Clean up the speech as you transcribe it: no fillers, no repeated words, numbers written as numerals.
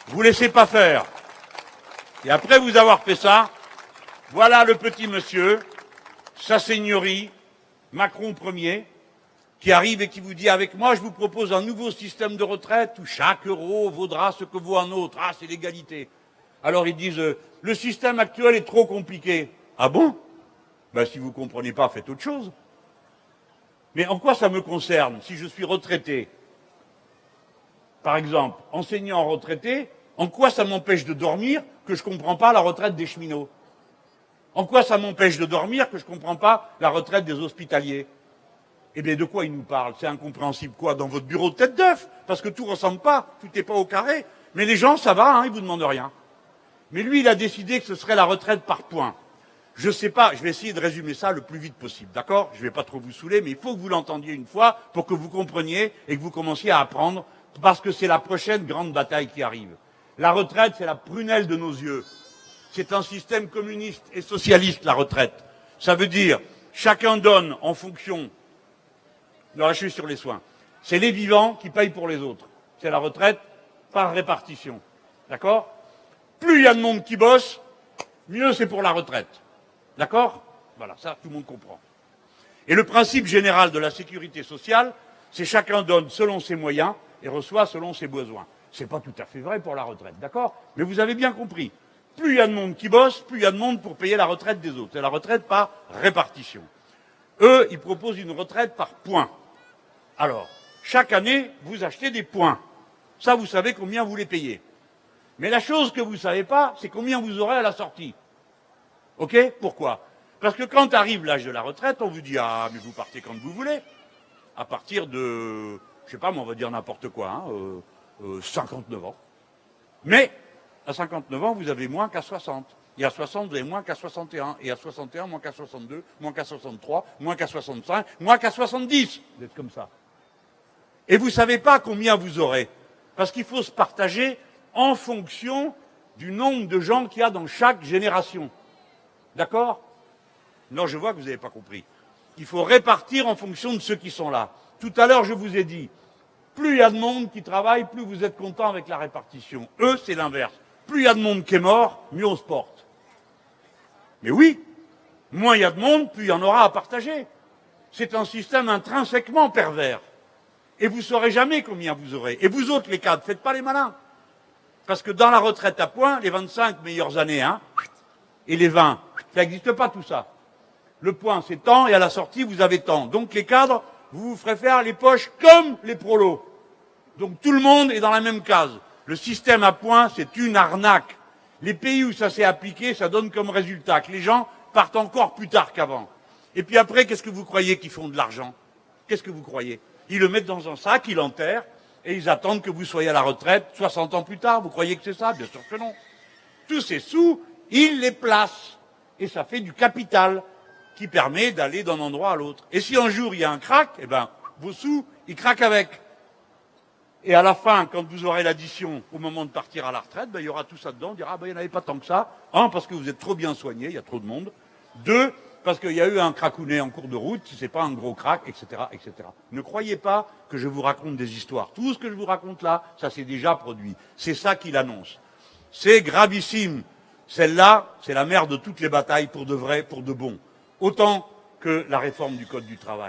Vous laissez pas faire. Et après vous avoir fait ça, voilà le petit monsieur, sa seigneurie, Macron Ier, qui arrive et qui vous dit, avec moi, je vous propose un nouveau système de retraite où chaque euro vaudra ce que vaut un autre. Ah, c'est l'égalité. Alors ils disent, le système actuel est trop compliqué. Ah bon? Ben, si vous ne comprenez pas, faites autre chose. Mais en quoi ça me concerne si je suis retraité? Par exemple, enseignant retraité, en quoi ça m'empêche de dormir que je ne comprends pas la retraite des cheminots? En quoi ça m'empêche de dormir que je ne comprends pas la retraite des hospitaliers? Eh bien, de quoi il nous parle? C'est incompréhensible quoi? Dans votre bureau de tête d'œuf? Parce que tout ne ressemble pas, tout n'est pas au carré. Mais les gens, ça va, hein, ils vous demandent rien. Mais lui, il a décidé que ce serait la retraite par points. Je sais pas, je vais essayer de résumer ça le plus vite possible, d'accord? Je vais pas trop vous saouler, mais il faut que vous l'entendiez une fois pour que vous compreniez et que vous commenciez à apprendre, parce que c'est la prochaine grande bataille qui arrive. La retraite, c'est la prunelle de nos yeux. C'est un système communiste et socialiste, la retraite. Ça veut dire, chacun donne en fonction. Là, je suis sur les soins. C'est les vivants qui payent pour les autres. C'est la retraite par répartition. D'accord? Plus il y a de monde qui bosse, mieux c'est pour la retraite. D'accord? Voilà, ça, tout le monde comprend. Et le principe général de la sécurité sociale, c'est chacun donne selon ses moyens et reçoit selon ses besoins. C'est pas tout à fait vrai pour la retraite, d'accord? Mais vous avez bien compris. Plus il y a de monde qui bosse, plus il y a de monde pour payer la retraite des autres. C'est la retraite par répartition. Eux, ils proposent une retraite par points. Alors, chaque année, vous achetez des points. Ça, vous savez combien vous les payez. Mais la chose que vous ne savez pas, c'est combien vous aurez à la sortie. OK? Pourquoi? Parce que quand arrive l'âge de la retraite, on vous dit « Ah, mais vous partez quand vous voulez. » À partir de, je sais pas, mais on va dire n'importe quoi, 59 ans. Mais, à 59 ans, vous avez moins qu'à 60. Et à 60, vous avez moins qu'à 61. Et à 61, moins qu'à 62, moins qu'à 63, moins qu'à 65, moins qu'à 70. Vous êtes comme ça. Et vous ne savez pas combien vous aurez. Parce qu'il faut se partager en fonction du nombre de gens qu'il y a dans chaque génération. D'accord? Non, je vois que vous n'avez pas compris. Il faut répartir en fonction de ceux qui sont là. Tout à l'heure, je vous ai dit, plus il y a de monde qui travaille, plus vous êtes content avec la répartition. Eux, c'est l'inverse. Plus il y a de monde qui est mort, mieux on se porte. Mais oui, moins il y a de monde, plus il y en aura à partager. C'est un système intrinsèquement pervers. Et vous ne saurez jamais combien vous aurez. Et vous autres, les cadres, faites pas les malins. Parce que dans la retraite à points, les 25 meilleures années, hein, et les 20, ça n'existe pas tout ça. Le point, c'est tant, et à la sortie, vous avez tant. Donc les cadres, vous vous ferez faire les poches comme les prolos. Donc tout le monde est dans la même case. Le système à points, c'est une arnaque. Les pays où ça s'est appliqué, ça donne comme résultat que les gens partent encore plus tard qu'avant. Et puis après, qu'est-ce que vous croyez qu'ils font de l'argent? Qu'est-ce que vous croyez? Ils le mettent dans un sac, ils l'enterrent, et ils attendent que vous soyez à la retraite 60 ans plus tard. Vous croyez que c'est ça? Bien sûr que non. Tous ces sous, ils les placent. Et ça fait du capital qui permet d'aller d'un endroit à l'autre. Et si un jour il y a un crack, eh ben, vos sous, ils craquent avec. Et à la fin, quand vous aurez l'addition au moment de partir à la retraite, ben, il y aura tout ça dedans. On dira, ah ben, il n'y en avait pas tant que ça. Un, parce que vous êtes trop bien soigné, il y a trop de monde. Deux, parce qu'il y a eu un cracounet en cours de route, si c'est pas un gros crack, etc., etc. Ne croyez pas que je vous raconte des histoires. Tout ce que je vous raconte là, ça s'est déjà produit. C'est ça qu'il annonce. C'est gravissime. Celle-là, c'est la mère de toutes les batailles pour de vrai, pour de bon. Autant que la réforme du Code du travail.